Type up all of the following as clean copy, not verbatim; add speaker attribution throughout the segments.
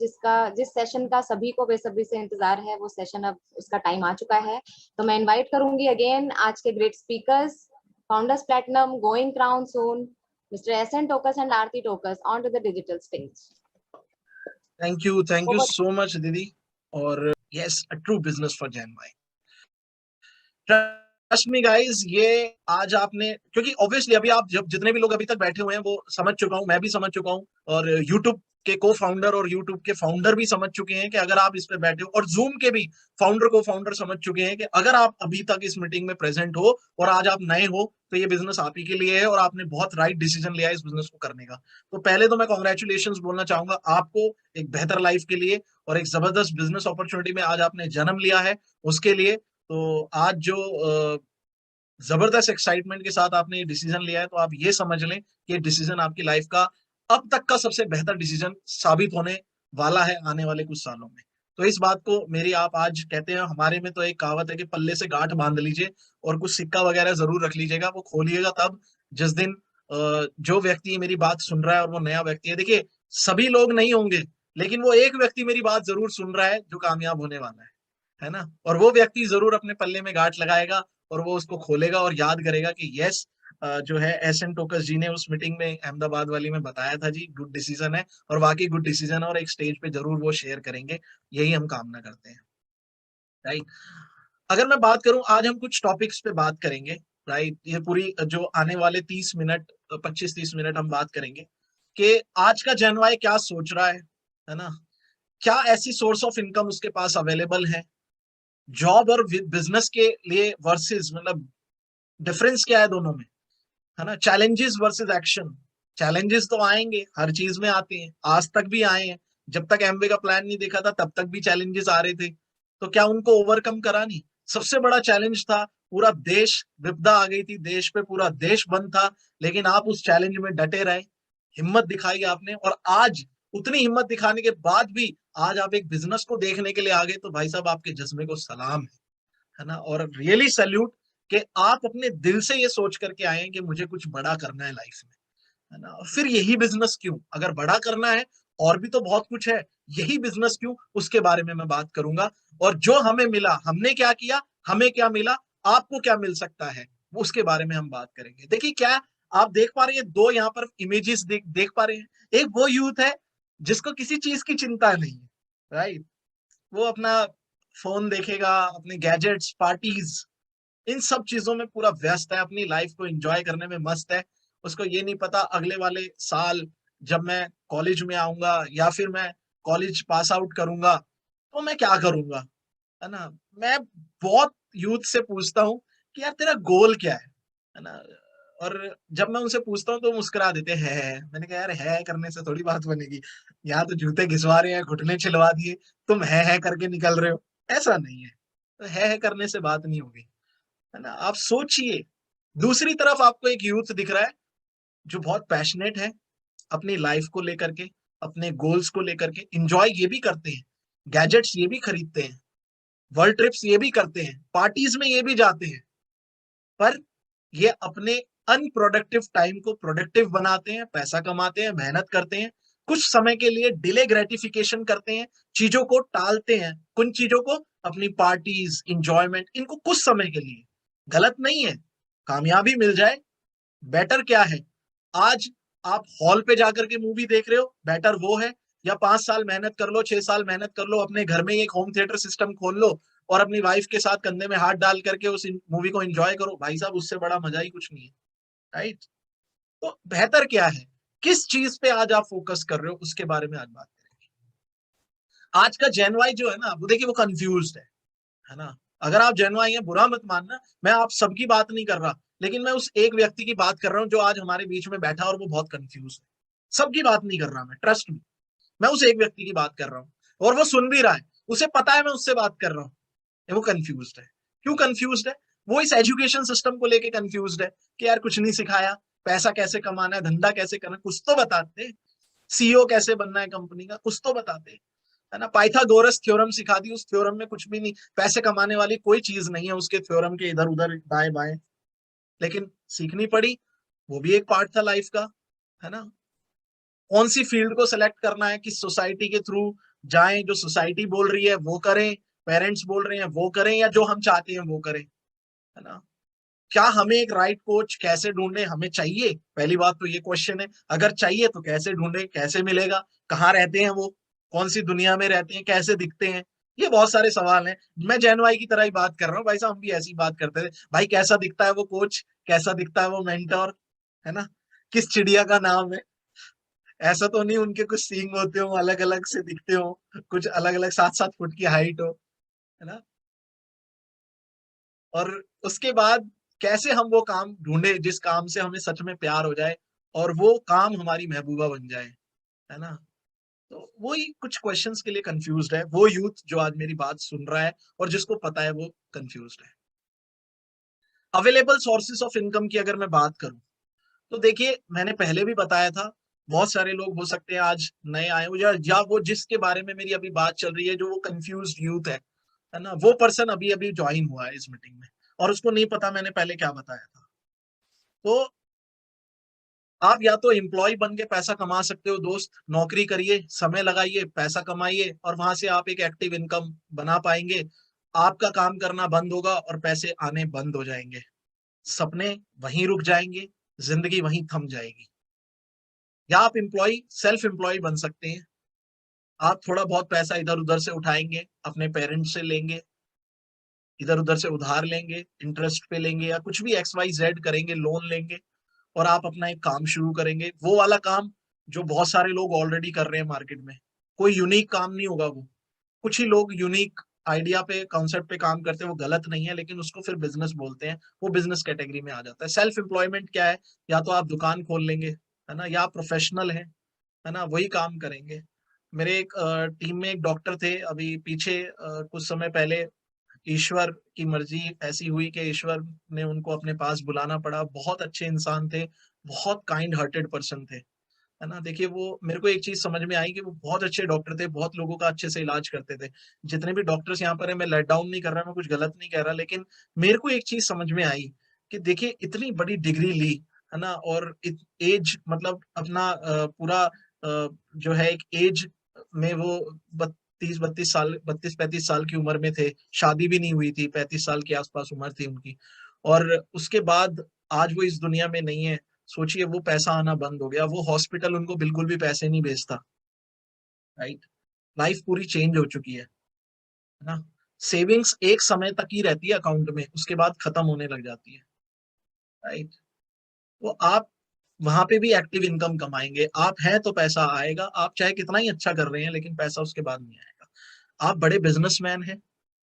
Speaker 1: जिस सेशन का सभी को बेसब्री से इंतजार है, वो सेशन अब उसका टाइम आ चुका है। तो मैं इनवाइट करूंगी अगेन आज के great speakers, founders platinum, going crown soon, mister SN Tokas and Aarti Tokas on to the digital stage.
Speaker 2: Thank you so much दीदी। और yes, a true business for Jain भाई। ट्रस्ट मी गाइस, ये आज आपने, क्योंकि ऑब्वियसली अभी आप जब जितने भी लोग अभी तक बैठे हुए हैं वो समझ चुका हूं, मैं भी समझ चुका हूं, और यूट्यूब के को फाउंडर और यूट्यूब के फाउंडर भी समझ चुके हैं कि अगर आप इस पे बैठे हो, और जूम के भी फाउंडर को फाउंडर समझ चुके हैं कि अगर आप अभी तक इस मीटिंग में प्रेजेंट हो और आज आप नए हो तो ये बिजनेस आप ही के लिए है और आपने बहुत राइट डिसीजन लिया है इस बिजनेस को करने का। तो पहले तो मैं कॉन्ग्रेचुलेशन बोलना चाहूंगा आपको एक बेहतर लाइफ के लिए, और एक जबरदस्त बिजनेस अपॉर्चुनिटी में आज आपने जन्म लिया है उसके लिए। तो आज जो जबरदस्त एक्साइटमेंट के साथ आपने ये डिसीजन लिया है, तो आप ये समझ लें कि ये डिसीजन आपकी लाइफ का अब तक का सबसे बेहतर डिसीजन साबित होने वाला है आने वाले कुछ सालों में। तो इस बात को मेरी, आप आज कहते हैं हमारे में तो एक कहावत है कि पल्ले से गांठ बांध लीजिए और कुछ सिक्का वगैरह जरूर रख लीजिएगा, वो खोलिएगा तब जिस दिन जो व्यक्ति मेरी बात सुन रहा है और वो नया व्यक्ति है, देखिए सभी लोग नहीं होंगे लेकिन वो एक व्यक्ति मेरी बात जरूर सुन रहा है जो कामयाब होने वाला है ना, और वो व्यक्ति जरूर अपने पल्ले में गांठ लगाएगा और वो उसको खोलेगा और याद करेगा कि यस, जो है एसएन टोकस जी ने उस मीटिंग में अहमदाबाद वाली में बताया था जी, गुड डिसीजन है, और वाकई गुड डिसीजन है, और एक स्टेज पे जरूर वो शेयर करेंगे। यही हम कामना करते हैं, राइट। अगर मैं बात करूं, आज हम कुछ टॉपिक्स पे बात करेंगे, राइट। ये पूरी जो आने वाले 30 मिनट, 25-30 मिनट हम बात करेंगे कि आज का जनवाई क्या सोच रहा है ना, क्या ऐसी सोर्स ऑफ इनकम उसके पास अवेलेबल है, जॉब और बिजनेस के लिए वर्सेस, मतलब डिफरेंस क्या है दोनों में, है ना। Challenges versus action. चैलेंजेस तो आएंगे, हर चीज में आते हैं, आज तक भी आए हैं, जब तक एमवे का प्लान नहीं देखा था तब तक भी चैलेंजेस आ रहे थे, तो क्या उनको ओवरकम करा नहीं। सबसे बड़ा चैलेंज था, पूरा देश, विपदा आ गई थी देश पे, पूरा देश बंद था, लेकिन आप उस चैलेंज में डटे रहे, हिम्मत दिखाई आपने, और आज उतनी हिम्मत दिखाने के बाद भी आज आप एक बिजनेस को देखने के लिए आ गए, तो भाई साहब आपके जज्बे को सलाम है ना, और रियली सैल्यूट कि आप अपने दिल से ये सोच करके आए हैं कि मुझे कुछ बड़ा करना है लाइफ में, है ना। फिर यही बिजनेस क्यों, अगर बड़ा करना है और भी तो बहुत कुछ है, यही बिजनेस क्यों, उसके बारे में मैं बात करूंगा। और जो हमें मिला, हमने क्या किया, हमें क्या मिला, आपको क्या मिल सकता है, उसके बारे में हम बात करेंगे। देखिए, क्या आप देख पा रहे हैं, दो यहाँ पर इमेजेस देख पा रहे हैं। एक वो यूथ है जिसको किसी चीज की चिंता नहीं है, राइट। वो अपना फोन देखेगा, अपने गैजेट्स, पार्टीज, इन सब चीजों में पूरा व्यस्त है, अपनी लाइफ को एंजॉय करने में मस्त है। उसको ये नहीं पता अगले वाले साल जब मैं कॉलेज में आऊंगा या फिर मैं कॉलेज पास आउट करूंगा तो मैं क्या करूंगा, है ना। मैं बहुत यूथ से पूछता हूँ कि यार तेरा गोल क्या है ना, और जब मैं उनसे पूछता हूँ तो मुस्कुरा देते हैं। मैंने कहा यार, है करने से थोड़ी बात बनेगी, यहाँ तो जूते घिसवा रहे हैं, घुटने छिलवा दिए, तुम है करके निकल रहे हो, ऐसा नहीं है। तो है करने से बात नहीं होगी, है ना। आप सोचिए, दूसरी तरफ आपको एक यूथ दिख रहा है जो बहुत पैशनेट है अपनी लाइफ को लेकर के, अपने गोल्स को लेकर के, इंजॉय ये भी करते हैं, गैजेट्स ये भी खरीदते हैं, वर्ल्ड ट्रिप्स ये भी करते हैं, पार्टीज में ये भी जाते हैं, पर ये अपने अनप्रोडक्टिव टाइम को प्रोडक्टिव बनाते हैं, पैसा कमाते हैं, मेहनत करते हैं, कुछ समय के लिए डिले ग्रेटिफिकेशन करते हैं, चीजों को टालते हैं, कुछ चीजों को, अपनी पार्टीज, इंजॉयमेंट, इनको कुछ समय के लिए। गलत नहीं है, कामयाबी मिल जाए, बेटर क्या है। आज आप हॉल पे जाकर के मूवी देख रहे हो, बेटर वो है, या 5 साल मेहनत कर लो, 6 साल मेहनत कर लो, अपने घर में ही एक होम थिएटर सिस्टम खोल लो और अपनी वाइफ के साथ कंधे में हाथ डाल करके उस मूवी को एंजॉय करो, भाई साहब उससे बड़ा मजा ही कुछ नहीं है, राइट। तो बेहतर क्या है, किस चीज पे आज आप फोकस कर रहे हो, उसके बारे में आज बात करेंगे। आज का जेन वाई जो है ना, वो देखिए वो कंफ्यूज्ड है ना। अगर आप जेन वाई है, बुरा मत मानना, मैं आप सबकी बात नहीं कर रहा, लेकिन मैं उस एक व्यक्ति की बात कर रहा हूं जो आज हमारे बीच में बैठा और वो बहुत कंफ्यूज है। सबकी बात नहीं कर रहा मैं, ट्रस्ट मी, मैं उस एक व्यक्ति की बात कर रहा हूँ, और वो सुन भी रहा है, उसे पता है मैं उससे बात कर रहा हूँ, वो कंफ्यूज्ड है। क्यों कंफ्यूज्ड है, वो इस एजुकेशन सिस्टम को लेके कंफ्यूज्ड है कि यार कुछ नहीं सिखाया, पैसा कैसे कमाना है, धंधा कैसे करना है, कुछ तो बताते, सीईओ कैसे बनना है कंपनी का, कुछ तो बताते, है ना। पाइथागोरस थ्योरम सिखा दी, उस थ्योरम में कुछ भी नहीं, पैसे कमाने वाली कोई चीज नहीं है उसके थ्योरम के इधर उधर दाएं बाएं, लेकिन सीखनी पड़ी, वो भी एक पार्ट था लाइफ का, है ना। कौन सी फील्ड को सिलेक्ट करना है, किस सोसाइटी के थ्रू जाएं, जो सोसाइटी बोल रही है वो करें, पेरेंट्स बोल रहे हैं वो करें, या जो हम चाहते हैं वो करें, है ना? क्या हमें एक राइट कोच कैसे ढूंढे, हमें चाहिए? पहली बात तो ये क्वेश्चन है। अगर चाहिए तो कैसे ढूंढे, कैसे मिलेगा, कहाँ रहते हैं वो, कौन सी दुनिया में रहते हैं, कैसे दिखते हैं, ये बहुत सारे सवाल हैं। मैं जैन भाई की तरह ही बात कर रहा हूँ भाई साहब, हम भी ऐसी बात करते थे भाई, कैसा दिखता है वो कोच, कैसा दिखता है वो मेंटोर, है ना, किस चिड़िया का नाम है। ऐसा तो नहीं उनके कुछ सींग होते हो, अलग अलग से दिखते हो, कुछ अलग अलग 7-7 फुट की हाइट हो, है ना? और उसके बाद कैसे हम वो काम ढूंढे जिस काम से हमें सच में प्यार हो जाए और वो काम हमारी महबूबा बन जाए, है ना? तो वही कुछ क्वेश्चंस के लिए कंफ्यूज्ड है वो यूथ जो आज मेरी बात सुन रहा है और जिसको पता है वो कंफ्यूज्ड है। अवेलेबल सोर्सेस ऑफ इनकम की अगर मैं बात करूं तो देखिए, मैंने पहले भी बताया था, बहुत सारे लोग हो सकते हैं आज नए आए हो, या वो जिसके बारे में मेरी अभी बात चल रही है, जो वो कंफ्यूज्ड यूथ है ना, वो पर्सन अभी अभी ज्वाइन हुआ है इस मीटिंग में और उसको नहीं पता मैंने पहले क्या बताया था। तो आप या तो एम्प्लॉय बन के पैसा कमा सकते हो दोस्त, नौकरी करिए, समय लगाइए, पैसा कमाइए और वहां से आप एक एक्टिव इनकम बना पाएंगे। आपका काम करना बंद होगा और पैसे आने बंद हो जाएंगे, सपने वहीं रुक जाएंगे, जिंदगी वहीं थम जाएगी। या आप एम्प्लॉय, सेल्फ एम्प्लॉय बन सकते हैं। आप थोड़ा बहुत पैसा इधर उधर से उठाएंगे, अपने पेरेंट्स से लेंगे, इधर उधर से उधार लेंगे, इंटरेस्ट पे लेंगे, या कुछ भी XYZ करेंगे, लोन लेंगे, और आप अपना एक काम शुरू करेंगे, वो वाला काम जो बहुत सारे लोग ऑलरेडी कर रहे हैं मार्केट में। कोई यूनिक काम नहीं होगा वो, कुछ ही लोग यूनिक आइडिया पे, कॉन्सेप्ट पे काम करते हैं, वो गलत नहीं है, लेकिन उसको फिर बिजनेस बोलते हैं, वो बिजनेस कैटेगरी में आ जाता है। सेल्फ एम्प्लॉयमेंट क्या है? या तो आप दुकान खोल लेंगे, है ना, या आप प्रोफेशनल है ना, वही काम करेंगे। मेरे एक टीम में एक डॉक्टर थे अभी पीछे, कुछ समय पहले ईश्वर की मर्जी ऐसी हुई कि ईश्वर ने उनको अपने पास बुलाना पड़ा। बहुत अच्छे इंसान थे, बहुत काइंड हार्टेड पर्सन थे, है ना। देखिए, वो मेरे को एक चीज समझ में आई कि वो बहुत अच्छे डॉक्टर थे, बहुत लोगों का अच्छे से इलाज करते थे। जितने भी डॉक्टर्स यहाँ पर है, मैं लेट डाउन नहीं कर रहा, मैं कुछ गलत नहीं कह रहा, लेकिन मेरे को एक चीज समझ में आई कि देखिए, इतनी बड़ी डिग्री ली, है ना, और एज मतलब अपना पूरा जो है एक एज में वो 32-32 साल, 32-35 साल की उम्र में थे, शादी भी नहीं हुई थी, 35 साल के आसपास उम्र थी उनकी, और उसके बाद आज वो इस दुनिया में नहीं है। सोचिए, वो पैसा आना बंद हो गया, वो हॉस्पिटल उनको बिल्कुल भी पैसे नहीं भेजता, राइट। लाइफ पूरी चेंज हो चुकी है ना। सेविंग्स एक समय तक ही रहती है अकाउंट में, उसके बाद खत्म होने लग जाती है, राइट। तो आप वहां पे भी एक्टिव इनकम कमाएंगे, आप हैं तो पैसा आएगा, आप चाहे कितना ही अच्छा कर रहे हैं लेकिन पैसा उसके बाद नहीं आएगा। आप बड़े बिजनेसमैन हैं,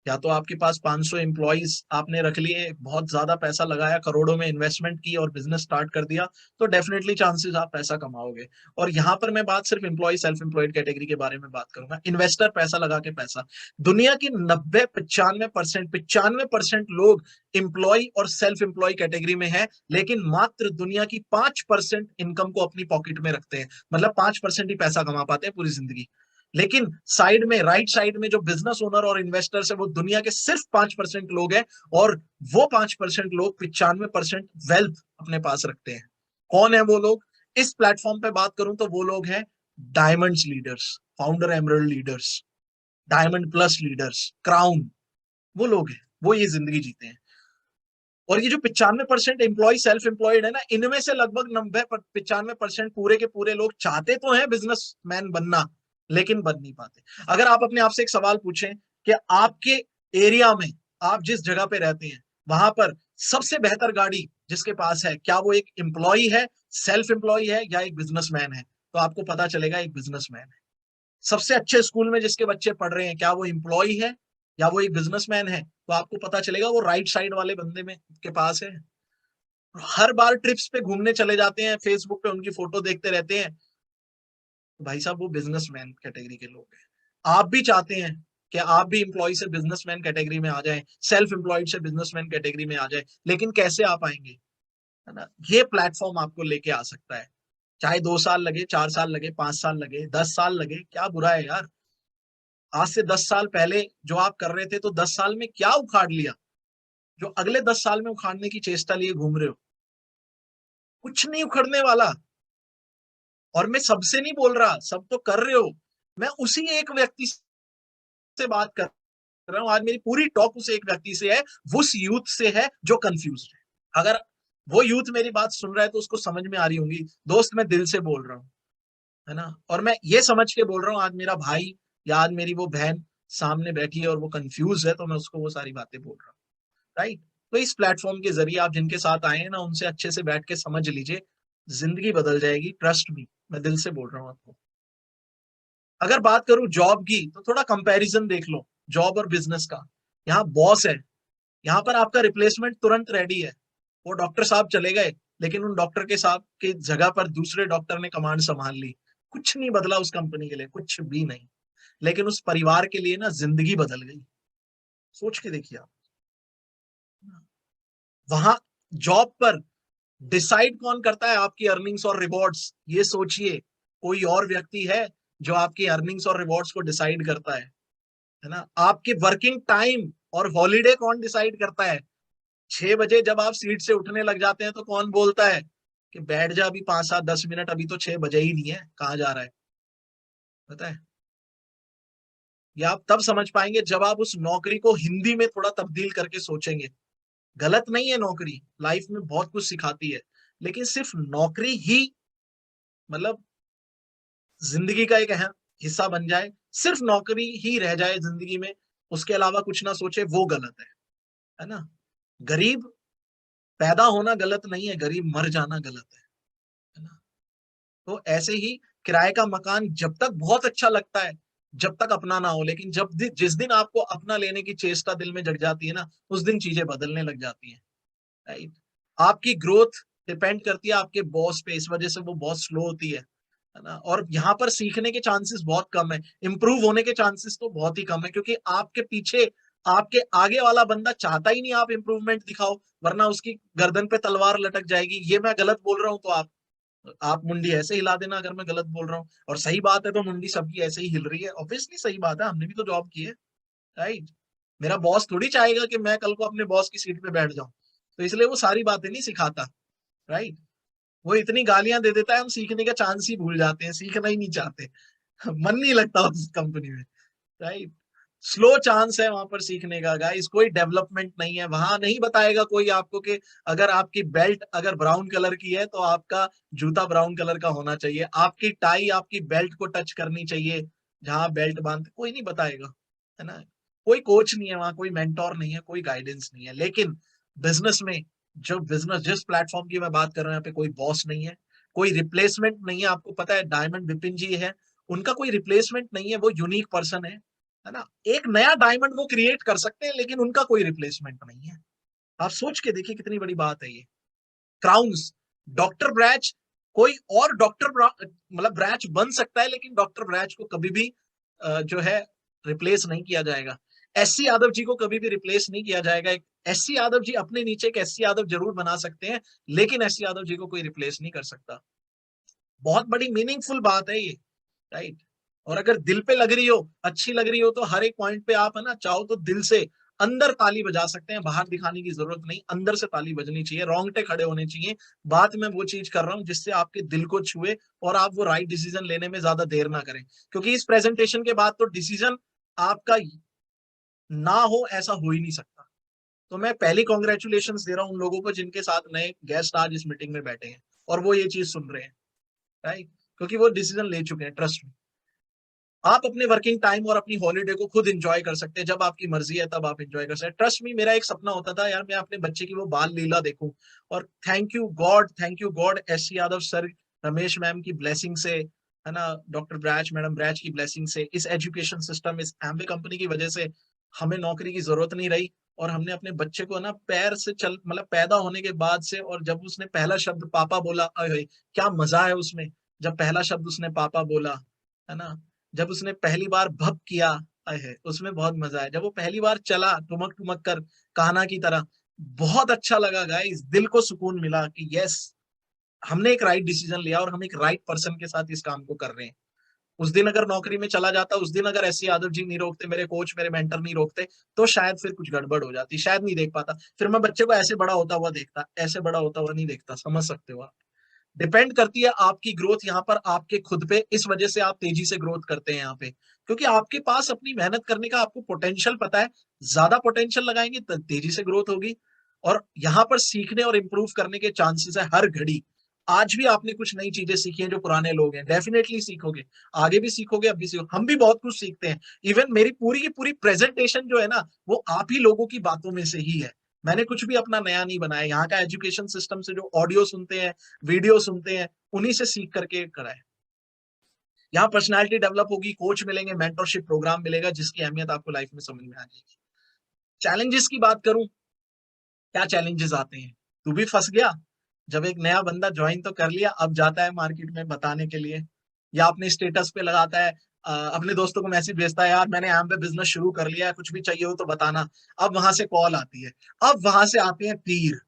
Speaker 2: या तो आपके पास 500 एम्प्लॉइज आपने रख लिए, बहुत ज्यादा पैसा लगाया, करोड़ों में इन्वेस्टमेंट की और बिजनेस स्टार्ट कर दिया, तो डेफिनेटली चांसेस आप पैसा कमाओगे। और यहाँ पर मैं बात सिर्फ एम्प्लॉय, सेल्फ एम्प्लॉयड कैटेगरी के बारे में बात करूंगा। इन्वेस्टर, पैसा लगा के पैसा, दुनिया की 90-95% लोग एम्प्लॉय और सेल्फ एम्प्लॉय कैटेगरी में है, लेकिन मात्र दुनिया की 5% इनकम को अपनी पॉकेट में रखते हैं, मतलब 5% ही पैसा कमा पाते हैं पूरी जिंदगी। लेकिन साइड में, राइट साइड में, जो बिजनेस ओनर और इन्वेस्टर्स है, वो दुनिया के सिर्फ 5% लोग हैं, और वो 5% लोग 95% वेल्थ अपने पास रखते हैं। कौन है वो लोग? इस प्लेटफॉर्म पे बात करूं तो वो लोग हैं diamonds leaders, founder emerald leaders, diamond plus leaders, crown, वो लोग हैं, वो ये जिंदगी जीते हैं। और ये जो 95% एम्प्लॉय सेल्फ एम्प्लॉयड है ना, इनमें से लगभग 90-95% पूरे के पूरे लोग चाहते तो हैं बिजनेसमैन बनना, लेकिन बन नहीं पाते। अगर आप अपने आप से एक सवाल पूछें कि आपके एरिया में, आप जिस जगह पे रहते हैं, वहां पर सबसे बेहतर गाड़ी जिसके पास है, क्या वो एक एम्प्लॉय है, सेल्फ एम्प्लॉय है, या एक बिजनेसमैन है? तो आपको पता चलेगा एक बिजनेसमैन है। सबसे अच्छे स्कूल में जिसके बच्चे पढ़ रहे हैं, क्या वो एम्प्लॉय है या वो एक बिजनेसमैन है? तो आपको पता चलेगा वो राइट साइड वाले बंदे में के पास है। हर बार ट्रिप्स पे घूमने चले जाते हैं, फेसबुक पे उनकी फोटो देखते रहते हैं, तो भाई साहब वो बिजनेसमैन कैटेगरी के लोग हैं। आप भी चाहते हैं कि आप भी एम्प्लॉय से बिजनेसमैन कैटेगरी में आ जाएं, सेल्फ एम्प्लॉयड से बिजनेसमैन कैटेगरी में आ जाए, लेकिन कैसे आ पाएंगे, है ना? ये प्लेटफॉर्म आपको लेके आ सकता है। चाहे 2 साल लगे, 4 साल लगे, 5 साल लगे, 10 साल लगे, क्या बुरा है यार। आज से 10 साल पहले जो आप कर रहे थे, तो 10 साल में क्या उखाड़ लिया, जो अगले 10 साल में उखाड़ने की चेष्टा लिए घूम रहे हो? कुछ नहीं उखड़ने वाला। और मैं सबसे नहीं बोल रहा, सब तो कर रहे हो, मैं उसी एक व्यक्ति से बात कर रहा हूं। आज मेरी पूरी टॉक उस एक व्यक्ति से है, उस यूथ से है जो कंफ्यूज है। अगर वो यूथ मेरी बात सुन रहा है तो उसको समझ में आ रही होंगी, दोस्त मैं दिल से बोल रहा हूँ, है ना। और मैं ये समझ के बोल रहा हूँ, आज मेरा भाई या आज मेरी वो बहन सामने बैठी है और वो कंफ्यूज है, तो मैं उसको वो सारी बातें बोल रहा हूँ, राइट। तो इस प्लेटफॉर्म के जरिए आप जिनके साथ आए हैं ना, उनसे अच्छे से बैठ के समझ लीजिए, जिंदगी बदल जाएगी, ट्रस्ट मी, मैं दिल से बोल रहा हूँ आपको। अगर बात करूं जॉब की, तो थोड़ा कंपैरिजन देख लो जॉब और बिजनेस का। यहाँ बॉस है, यहाँ पर आपका रिप्लेसमेंट तुरंत रेडी है। वो डॉक्टर साहब चले गए, लेकिन उन डॉक्टर के साहब के जगह पर दूसरे डॉक्टर ने कमांड संभाल ली। कुछ नहीं बदला उस कंपनी के लिए, कुछ भी नहीं, लेकिन उस परिवार के लिए ना जिंदगी बदल गई। सोच के देखिए आप। वहां जॉब पर डिसाइड कौन करता है आपकी अर्निंग्स और रिवॉर्ड्स, ये सोचिए। कोई और व्यक्ति है जो आपकी अर्निंग्स और रिवॉर्ड्स को डिसाइड करता है ना। आपकी वर्किंग टाइम और हॉलीडे कौन डिसाइड करता है? 6 बजे जब आप सीट से उठने लग जाते हैं तो कौन बोलता है कि बैठ जा अभी 5 7 10 मिनट, अभी तो 6 बजे ही नहीं है, कहाँ जा रहा है? पता है? ये आप तब समझ पाएंगे जब आप उस नौकरी को हिंदी में थोड़ा तब्दील करके सोचेंगे। गलत नहीं है नौकरी, लाइफ में बहुत कुछ सिखाती है, लेकिन सिर्फ नौकरी ही मतलब जिंदगी का एक अहम हिस्सा बन जाए, सिर्फ नौकरी ही रह जाए जिंदगी में, उसके अलावा कुछ ना सोचे, वो गलत है ना। गरीब पैदा होना गलत नहीं है, गरीब मर जाना गलत है ना। तो ऐसे ही किराए का मकान जब तक बहुत अच्छा लगता है, जब तक अपना ना हो, लेकिन जिस दिन आपको अपना लेने की चेष्टा दिल में जग जाती है ना, उस दिन चीजें बदलने लग जाती हैं, राइट। आपकी ग्रोथ डिपेंड करती है आपके बॉस पे, इस वजह से वो बहुत स्लो होती है ना। और यहाँ पर सीखने के चांसेस बहुत कम है, इंप्रूव होने के चांसेस तो बहुत ही कम है, क्योंकि आपके पीछे आपके आगे वाला बंदा चाहता ही नहीं आप इंप्रूवमेंट दिखाओ, वरना उसकी गर्दन पे तलवार लटक जाएगी। ये मैं गलत बोल रहा हूं तो आप मुंडी ऐसे हिला देना अगर मैं गलत बोल रहा हूँ, और सही बात है तो मुंडी सबकी ऐसे ही हिल रही है, ऑब्वियसली सही बात है, हमने भी तो जॉब की है, राइट। मेरा बॉस थोड़ी चाहेगा कि मैं कल को अपने बॉस की सीट पे बैठ जाऊं, तो इसलिए वो सारी बातें नहीं सिखाता, राइट। वो इतनी गालियां दे देता है, हम सीखने का चांस ही भूल जाते हैं, सीखना ही नहीं चाहते। मन नहीं लगता उस कंपनी में, राइट। स्लो चांस है वहां पर सीखने का गाइस, कोई डेवलपमेंट नहीं है वहां। नहीं बताएगा कोई आपको कि अगर आपकी बेल्ट अगर ब्राउन कलर की है तो आपका जूता ब्राउन कलर का होना चाहिए, आपकी टाई आपकी बेल्ट को टच करनी चाहिए जहां बेल्ट बांधते, कोई नहीं बताएगा, है ना। कोई कोच नहीं है वहां, कोई मेंटोर नहीं है, कोई गाइडेंस नहीं है। लेकिन बिजनेस में, जो बिजनेस जिस प्लेटफॉर्म की मैं बात कर रहा हूँ, यहाँ पे कोई बॉस नहीं है, कोई रिप्लेसमेंट नहीं है। आपको पता है डायमंड विपिन जी है, उनका कोई रिप्लेसमेंट नहीं है, वो यूनिक पर्सन है ना। एक नया डायमंड वो क्रिएट कर सकते हैं, लेकिन उनका कोई रिप्लेसमेंट नहीं है। आप सोच के देखिए कितनी बड़ी बात है ये। क्राउन्स, डॉक्टर ब्रैच, कोई और डॉक्टर मतलब ब्रैच बन सकता है, लेकिन डॉक्टर ब्रैच को कभी भी जो है रिप्लेस नहीं किया जाएगा। एससी यादव जी को कभी भी रिप्लेस नहीं किया जाएगा। एससी यादव जी अपने नीचे एक एससी यादव जरूर बना सकते हैं, लेकिन एससी यादव जी को कोई रिप्लेस नहीं कर सकता। बहुत बड़ी मीनिंगफुल बात है ये, राइट। और अगर दिल पे लग रही हो, अच्छी लग रही हो, तो हर एक पॉइंट पे आप है ना चाहो तो दिल से अंदर ताली बजा सकते हैं, बाहर दिखाने की जरूरत नहीं, अंदर से ताली बजनी चाहिए, रोंगटे खड़े होने चाहिए। बात मैं वो चीज कर रहा हूँ जिससे आपके दिल को छुए और आप वो राइट डिसीजन लेने में ज्यादा देर ना करें, क्योंकि इस प्रेजेंटेशन के बाद तो डिसीजन आपका ना हो ऐसा हो ही नहीं सकता। तो मैं पहली कॉन्ग्रेचुलेशन दे रहा हूँ उन लोगों को जिनके साथ नए गेस्ट आज इस मीटिंग में बैठे हैं और वो ये चीज सुन रहे हैं, राइट, क्योंकि वो डिसीजन ले चुके हैं, ट्रस्ट में। आप अपने वर्किंग टाइम और अपनी हॉलीडे को खुद एंजॉय कर सकते हैं, जब आपकी मर्जी है तब आप एंजॉय कर सकते हैं। ट्रस्ट मी, मेरा एक सपना होता था यार, मैं अपने बच्चे की वो बाल लीला देखूं, और thank you God, S C Yadav sir, Ramesh ma'am की ब्लेसिंग से, है ना, डॉक्टर ब्रैच मैडम ब्रैच की ब्लेसिंग से, इस एजुकेशन सिस्टम, इस एम्बे कंपनी की वजह से हमें नौकरी की जरूरत नहीं रही। और हमने अपने बच्चे को ना पैर से चल मतलब पैदा होने के बाद से, और जब उसने पहला शब्द पापा बोला, अरे क्या मजा है उसमें, जब पहला शब्द उसने पापा बोला, है ना, जब उसने पहली बार भप किया, है उसमें बहुत मजा है, जब वो पहली बार चला टुमक टुमक कर कान्हा की तरह, बहुत अच्छा लगा गाइस, दिल को सुकून मिला कि यस, हमने एक राइट डिसीजन लिया और हम एक राइट पर्सन के साथ इस काम को कर रहे हैं। उस दिन अगर नौकरी में चला जाता, उस दिन अगर एस यादव जी नहीं रोकते, मेरे कोच मेरे मेंटर नहीं रोकते, तो शायद फिर कुछ गड़बड़ हो जाती, शायद नहीं देख पाता, फिर मैं बच्चे को ऐसे बड़ा होता हुआ देखता, ऐसे बड़ा होता हुआ नहीं देखता, समझ सकते हो आप, डिपेंड करती है आपकी ग्रोथ यहाँ पर आपके खुद पे, इस वजह से आप तेजी से ग्रोथ करते हैं यहाँ पे, क्योंकि आपके पास अपनी मेहनत करने का आपको पोटेंशियल पता है, ज्यादा पोटेंशियल लगाएंगे तो तेजी से ग्रोथ होगी। और यहाँ पर सीखने और इंप्रूव करने के चांसेस है हर घड़ी। आज भी आपने कुछ नई चीजें सीखी हैं जो पुराने लोग हैं, डेफिनेटली सीखोगे, आगे भी सीखोगे, अब भी सीखोगे, हम भी बहुत कुछ सीखते हैं। इवन मेरी पूरी की पूरी प्रेजेंटेशन जो है ना, वो आप ही लोगों की बातों में से ही है। मैंने कुछ भी अपना नया नहीं बनाया, यहाँ का एजुकेशन सिस्टम से जो ऑडियो सुनते हैं, वीडियो सुनते हैं, उन्हीं से सीख करके करा है। यहाँ पर्सनैलिटी डेवलप होगी, कोच मिलेंगे, मेंटरशिप प्रोग्राम मिलेगा, जिसकी अहमियत आपको लाइफ में समझ में आ जाएगी। चैलेंजेस की बात करूं, क्या चैलेंजेस आते हैं? तू भी फंस गया, जब एक नया बंदा ज्वाइन तो कर लिया, अब जाता है मार्केट में बताने के लिए, या अपने स्टेटस पे लगाता है, अपने दोस्तों को मैसेज भेजता है, यार मैंने यहाँ पे बिजनेस शुरू कर लिया है, कुछ भी चाहिए हो तो बताना। अब वहां से कॉल आती है, अब वहां से आते हैं तीर,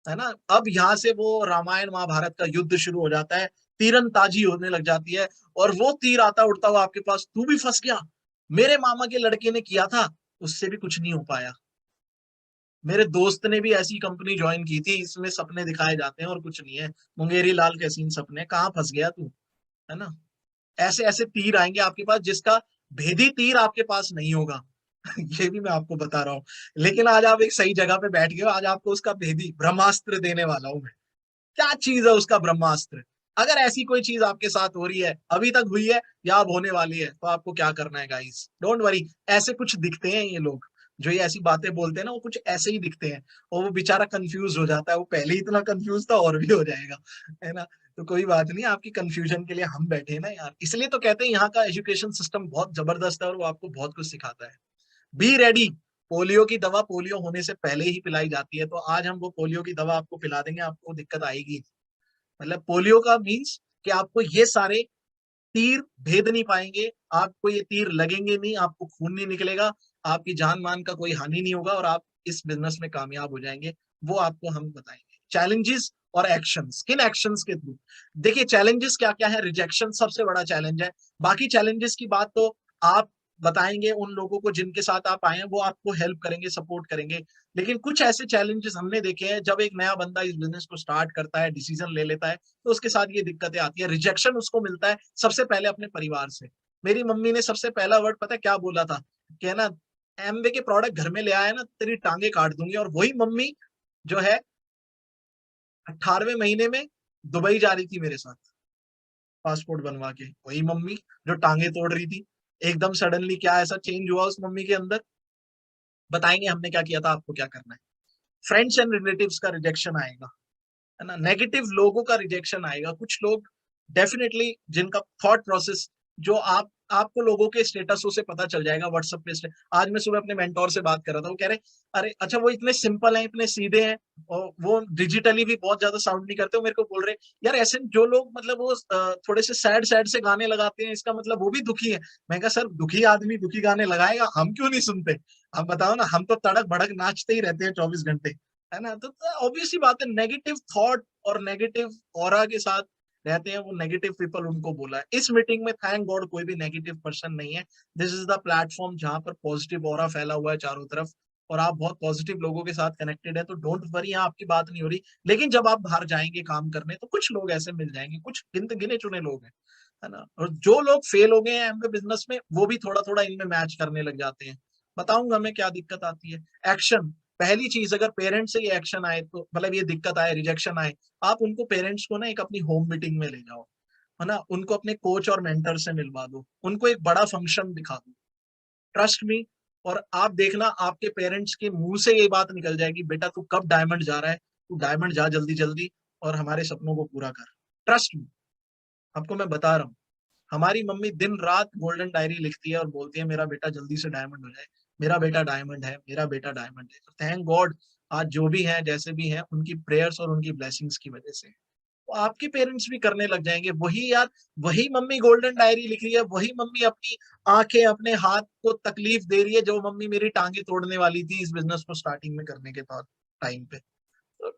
Speaker 2: है ना, अब यहाँ से वो रामायण महाभारत का युद्ध शुरू हो जाता है, तीरंदाजी होने लग जाती है, और वो तीर आता उड़ता हुआ आपके पास, तू भी फंस गया, मेरे मामा के लड़के ने किया था, उससे भी कुछ नहीं हो पाया, मेरे दोस्त ने भी ऐसी कंपनी ज्वाइन की थी, इसमें सपने दिखाए जाते हैं और कुछ नहीं है, मुंगेरी लाल के सीन सपने, कहाँ फंस गया तू, है ना। ऐसे ऐसे तीर आएंगे आपके पास, जिसका भेदी तीर आपके पास नहीं होगा। ये भी मैं आपको बता रहा हूँ, लेकिन आज आप एक सही जगह पे बैठ गए हो, आज आपको उसका भेदी ब्रह्मास्त्र देने वाला हूं मैं। क्या चीज है उसका ब्रह्मास्त्र? अगर ऐसी कोई चीज आपके साथ हो रही है, अभी तक हुई है या अब होने वाली है, तो आपको क्या करना है गाइस, डोंट वरी। ऐसे कुछ दिखते हैं ये लोग, जो ये ऐसी बातें बोलते हैं ना, वो कुछ ऐसे ही दिखते हैं, और वो बेचारा कंफ्यूज हो जाता है, वो पहले ही इतना कंफ्यूज था और भी हो जाएगा, है ना। तो कोई बात नहीं, आपकी कंफ्यूजन के लिए हम बैठे हैं ना यार, इसलिए तो कहते हैं यहाँ का एजुकेशन सिस्टम बहुत जबरदस्त है और वो आपको बहुत कुछ सिखाता है। Be ready. पोलियो की दवा पोलियो होने से पहले ही पिलाई जाती है, तो आज हम वो पोलियो की दवा आपको पिला देंगे, आपको दिक्कत आएगी। मतलब पोलियो का मीन्स कि आपको ये सारे तीर भेद नहीं पाएंगे, आपको ये तीर लगेंगे नहीं, आपको खून नहीं निकलेगा, आपकी जान मान का कोई हानि नहीं होगा, और आप इस बिजनेस में कामयाब हो जाएंगे, वो आपको हम बताएंगे। चैलेंजेस और एक्शंस, किन एक्शंस के थ्रू? देखिए चैलेंजेस क्या क्या है, रिजेक्शन सबसे बड़ा चैलेंज है, बाकी चैलेंजेस की बात तो आप बताएंगे उन लोगों को जिनके साथ आप आए हैं, वो आपको हेल्प करेंगे, सपोर्ट करेंगे। लेकिन कुछ ऐसे चैलेंजेस हमने देखे हैं, जब एक नया बंदा इस बिजनेस को स्टार्ट करता है, डिसीजन ले लेता है, तो उसके साथ ये दिक्कतें आती है। रिजेक्शन उसको मिलता है सबसे पहले अपने परिवार से। मेरी मम्मी ने सबसे पहला वर्ड पता है क्या बोला था, कि है ना, एमवे के प्रोडक्ट घर में ले आया ना, तेरी टांगे काट दूंगी। और वही मम्मी जो है 18वें महीने में दुबई जा रही थी मेरे साथ पासपोर्ट बनवा के, वही मम्मी जो टांगे तोड़ रही थी। एकदम सडनली क्या ऐसा चेंज हुआ उस मम्मी के अंदर, बताएंगे हमने क्या किया था, आपको क्या करना है। फ्रेंड्स एंड रिलेटिव्स का रिजेक्शन आएगा, है ना, नेगेटिव लोगों का रिजेक्शन आएगा। कुछ लोग डेफिनेटली जिनका थॉट प्रोसेस, जो आपको लोगों के स्टेटसों से पता चल जाएगा व्हाट्सएप पे। आज मैं सुबह अपने मेंटोर से बात कर रहा था, वो कह रहे अरे अच्छा वो इतने सिंपल हैं, इतने सीधे हैं, और वो डिजिटली भी बहुत ज्यादा साउंड नहीं करते। वो मेरे को बोल रहे यार ऐसे जो लोग मतलब वो थोड़े से सैड सैड से गाने लगाते हैं, इसका मतलब वो भी दुखी है। मैं कहा सर दुखी आदमी दुखी गाने लगाएगा, हम क्यों नहीं सुनते? आप बताओ ना, हम तो तड़क भड़क नाचते ही रहते हैं 24 घंटे, है ना। तो ऑब्वियस सी बात है, नेगेटिव थॉट और नेगेटिव ऑरा के साथ रहते हैं वो नेगेटिव पीपल, उनको बोला है। इस मीटिंग में थैंक गॉड कोई भी नेगेटिव पर्सन नहीं है। दिस इज द प्लेटफॉर्म जहां पर पॉजिटिव ऑरा फैला हुआ है चारों तरफ, और आप बहुत पॉजिटिव लोगों के साथ कनेक्टेड है, तो डोंट वरी, यहाँ आपकी बात नहीं हो रही। लेकिन जब आप बाहर जाएंगे काम करने, तो कुछ लोग ऐसे मिल जाएंगे, कुछ गिने चुने लोग हैं, है ना। और जो लोग फेल हो गए हैं एमवे बिजनेस में, वो भी थोड़ा थोड़ा इनमें मैच करने लग जाते हैं। बताऊंगा मैं क्या दिक्कत आती है। एक्शन, पहली चीज, अगर पेरेंट्स से ये एक्शन आए, तो मतलब ये दिक्कत आए, रिजेक्शन आए, आप उनको पेरेंट्स को ना एक अपनी होम मीटिंग में ले जाओ, है ना, उनको अपने कोच और मेंटर से मिलवा दो, उनको एक बड़ा फंक्शन दिखा दो, ट्रस्ट मी। और आप देखना आपके पेरेंट्स के मुंह से ये बात निकल जाएगी, बेटा तू कब डायमंड जा रहा है, तू डायमंड जा जल्दी जल्दी, और हमारे सपनों को पूरा कर। ट्रस्ट मी, आपको मैं बता रहा हूँ, हमारी मम्मी दिन रात गोल्डन डायरी लिखती है और बोलती है मेरा बेटा जल्दी से डायमंड हो जाए, मेरा बेटा डायमंड है, मेरा बेटा डायमंड है। थैंक गॉड आज जो भी है जैसे भी है, उनकी प्रेयर्स और उनकी ब्लेसिंग्स की वजह से तो आपके पेरेंट्स भी करने लग जाएंगे वही यार। वही मम्मी गोल्डन डायरी लिख रही है, वही मम्मी अपनी आंखें अपने हाथ को तकलीफ दे रही है, जो मम्मी मेरी टांगे तोड़ने वाली थी इस बिजनेस को स्टार्टिंग में करने के टाइम पे। तो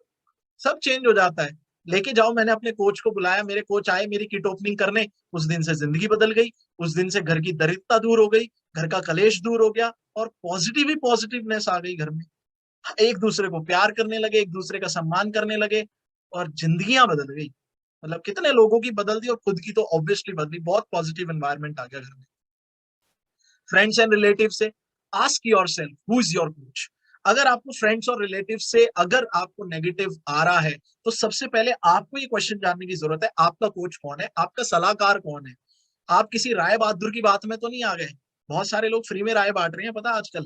Speaker 2: सब चेंज हो जाता है। लेके जाओ, मैंने अपने कोच को बुलाया, मेरे कोच आए मेरी किट ओपनिंग करने, उस दिन से जिंदगी बदल गई, उस दिन से घर की दरिद्रता दूर हो गई, घर का कलेश दूर हो गया, और पॉजिटिव ही पॉजिटिवनेस आ गई घर में। एक दूसरे को प्यार करने लगे, एक दूसरे का सम्मान करने लगे, और जिंदगियां बदल गई। मतलब कितने लोगों की बदल दी और खुद की तो ऑब्वियसली बदली, बहुत पॉजिटिव एनवायरनमेंट आ गया घर में। फ्रेंड्स एंड रिलेटिव से ask yourself who is your coach. अगर आपको फ्रेंड्स और रिलेटिव से अगर आपको नेगेटिव आ रहा है तो सबसे पहले आपको ये क्वेश्चन जानने की जरूरत है, आपका कोच कौन है, आपका सलाहकार कौन है। आप किसी राय बहादुर की बात में तो नहीं आ गए। बहुत सारे लोग फ्री में राय बांट रहे हैं, पता आजकल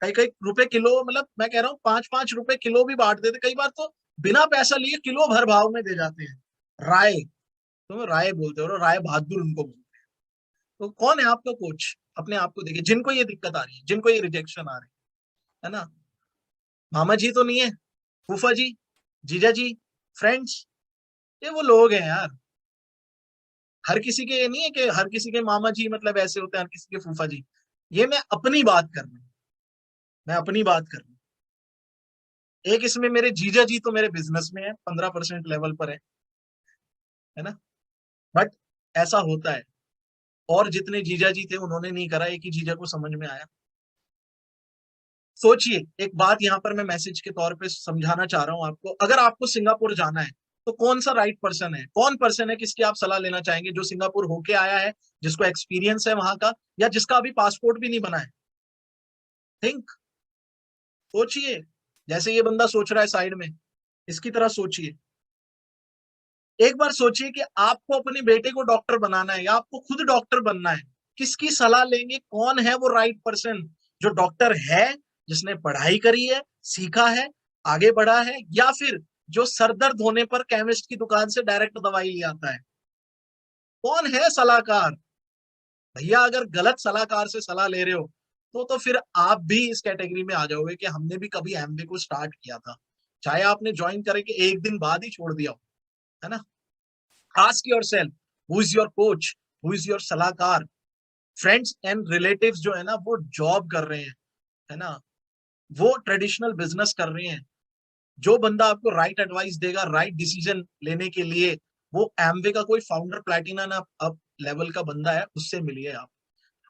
Speaker 2: कई कई रुपए किलो, मतलब मैं कह रहा हूँ 5-5 रुपए किलो भी बांट देते, कई बार तो बिना पैसा लिए किलो भर भाव में दे जाते हैं राय। तो राय बोलते हो, राय बहादुर उनको बोलते हैं। तो कौन है आपका कोच, अपने आप को देखिए। जिनको ये दिक्कत आ रही है, जिनको ये रिजेक्शन आ रही है ना, मामा जी तो नहीं है, फूफा जी, जीजा जी, फ्रेंड्स, ये वो लोग हैं यार। हर किसी के ये नहीं है कि हर किसी के मामा जी मतलब ऐसे होते हैं, हर किसी के फूफा जी। ये मैं अपनी बात कर रहा हूँ, मैं अपनी बात कर रहा हूँ। एक इसमें मेरे जीजा जी तो मेरे बिजनेस में है, 15% लेवल पर है ना, बट ऐसा होता है। और जितने जीजा जी थे उन्होंने नहीं करा, एक ही जीजा को समझ में आया। सोचिए, एक बात यहाँ पर मैं मैसेज के तौर पे समझाना चाह रहा हूँ आपको। अगर आपको सिंगापुर जाना है तो कौन सा राइट पर्सन है, कौन पर्सन है किसकी आप सलाह लेना चाहेंगे, जो सिंगापुर होके आया है, जिसको एक्सपीरियंस है वहां का, या जिसका अभी पासपोर्ट भी नहीं बना है। थिंक, सोचिए। जैसे ये बंदा सोच रहा है साइड में, इसकी तरह सोचिए। एक बार सोचिए कि आपको अपने बेटे को डॉक्टर बनाना है या आपको खुद डॉक्टर बनना है, किसकी सलाह लेंगे, कौन है वो राइट पर्सन, जो डॉक्टर है, जिसने पढ़ाई करी है, सीखा है, आगे बढ़ा है, या फिर जो सर दर्द होने पर केमिस्ट की दुकान से डायरेक्ट दवाई ले आता है। कौन है सलाहकार। भैया अगर गलत सलाहकार से सलाह ले रहे हो तो फिर आप भी इस कैटेगरी में आ जाओगे कि हमने भी कभी एमबीए को स्टार्ट किया था, चाहे आपने ज्वाइन करे के एक दिन बाद ही छोड़ दिया हो, है ना। Ask yourself who is your coach, who is your सलाहकार। फ्रेंड्स एंड रिलेटिव्स जो है ना वो जॉब कर रहे हैं, है ना, वो ट्रेडिशनल बिजनेस कर रहे हैं। जो बंदा आपको राइट एडवाइस देगा राइट डिसीजन लेने के लिए, वो एमवे का कोई फाउंडर प्लैटिनम अप लेवल का बंदा है, उससे मिलिए आप।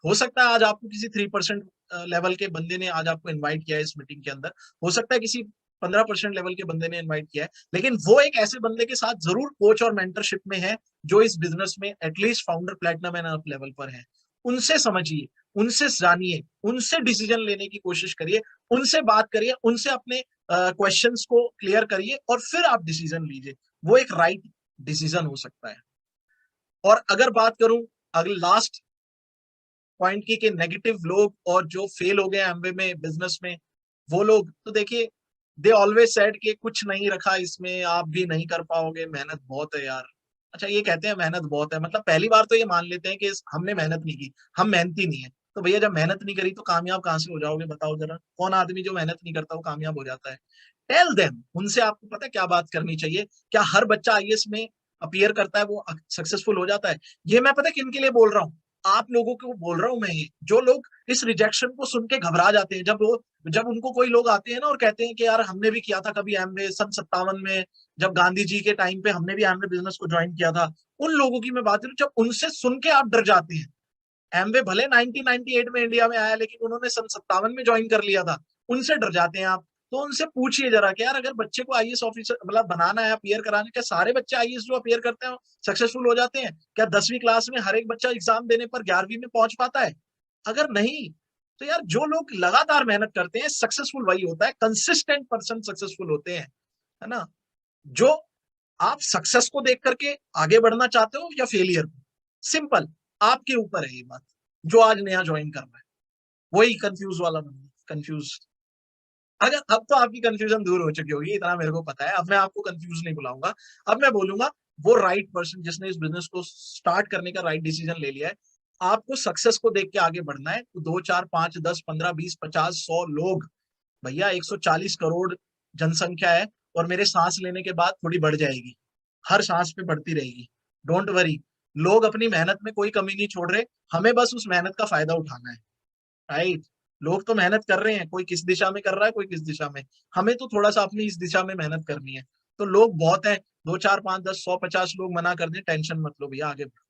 Speaker 2: हो सकता है आज आपको किसी 3% लेवल के बंदे ने आज आपको इनवाइट किया है इस मीटिंग के अंदर, हो सकता है किसी 15% लेवल के बंदे ने इनवाइट किया है, लेकिन वो एक ऐसे बंदे के साथ जरूर कोच और मेंटरशिप में है जो इस बिजनेस में at least founder platinum and up level पर है। उनसे समझिए, उनसे जानिए, उनसे डिसीजन लेने की कोशिश करिए, उनसे बात करिए, उनसे अपने क्वेश्चंस को क्लियर करिए और फिर आप डिसीजन लीजिए। वो एक राइट डिसीजन हो सकता है। और अगर बात करूं अगले लास्ट पॉइंट की, कि नेगेटिव लोग और जो फेल हो गए एमबे में बिजनेस में, वो लोग तो देखिए, दे ऑलवेज सेड कि कुछ नहीं रखा इसमें, आप भी नहीं कर पाओगे, मेहनत बहुत है यार। अच्छा, ये कहते हैं मेहनत बहुत है, मतलब पहली बार तो ये मान लेते हैं कि हमने मेहनत नहीं की, हम मेहनती नहीं है। तो भैया जब मेहनत नहीं करी तो कामयाब कहां से हो जाओगे, बताओ जरा। कौन आदमी जो मेहनत नहीं करता वो कामयाब हो जाता है। टेल देम, उनसे आपको पता है क्या बात करनी चाहिए। क्या हर बच्चा आईएएस में अपीयर करता है वो सक्सेसफुल हो जाता है? ये मैं पता है किन के लिए बोल रहा हूँ, आप लोगों को बोल रहा हूं मैं। ये जो लोग इस रिजेक्शन को सुन के घबरा जाते हैं, जब उनको कोई लोग आते हैं ना और कहते हैं कि यार हमने भी किया था कभी एमवे सन 57 में, जब गांधी जी के टाइम पे हमने भी एमवे बिजनेस को ज्वाइन किया था, उन लोगों की मैं बात करूं, जब उनसे सुन के आप डर जाते हैं। एमवे भले 1998 में इंडिया में आया, लेकिन उन्होंने सन 57 में ज्वाइन कर लिया था, उनसे डर जाते हैं आप। तो उनसे पूछिए जरा कि यार अगर बच्चे को आईएएस ऑफिसर मतलब बनाना है, अपीयर कराने, क्या सारे बच्चे आईएएस जो अपीयर करते हैं सक्सेसफुल हो जाते हैं? क्या 10वीं क्लास में हर एक बच्चा एग्जाम देने पर 11वीं में पहुंच पाता है? अगर नहीं, तो यार जो लोग लगातार मेहनत करते हैं सक्सेसफुल वही होता है, कंसिस्टेंट पर्सन सक्सेसफुल होते हैं, है ना। जो आप सक्सेस को देख करके आगे बढ़ना चाहते हो या फेलियर को, सिंपल, आपके ऊपर है ये बात। जो आज नया ज्वाइन कर रहा है वही कंफ्यूज वाला बंदा, कंफ्यूज। अगर अब तो आपकी कंफ्यूजन दूर हो चुकी होगी, इतना मेरे को पता है। अब मैं आपको कंफ्यूज नहीं बुलाऊंगा, अब मैं बोलूंगा वो राइट पर्सन जिसने इस बिजनेस को स्टार्ट करने का राइट डिसीजन ले लिया है। आपको सक्सेस को देख के आगे बढ़ना है, तो 2 4 5 10 15 20 50 100 लोग, भैया 140 करोड़ जनसंख्या है, और मेरे सांस लेने के बाद थोड़ी बढ़ जाएगी, हर सांस पे बढ़ती रहेगी। डोंट वरी, लोग अपनी मेहनत में कोई कमी नहीं छोड़ रहे, हमें बस उस मेहनत का फायदा उठाना है, राइट। लोग तो मेहनत कर रहे हैं, कोई किस दिशा में कर रहा है, कोई किस दिशा में, हमें तो थोड़ा सा अपनी इस दिशा में मेहनत करनी है। तो लोग बहुत हैं, 2 4 5 10 100 50 लोग मना कर दें, टेंशन मत लो भैया, आगे बढ़ो।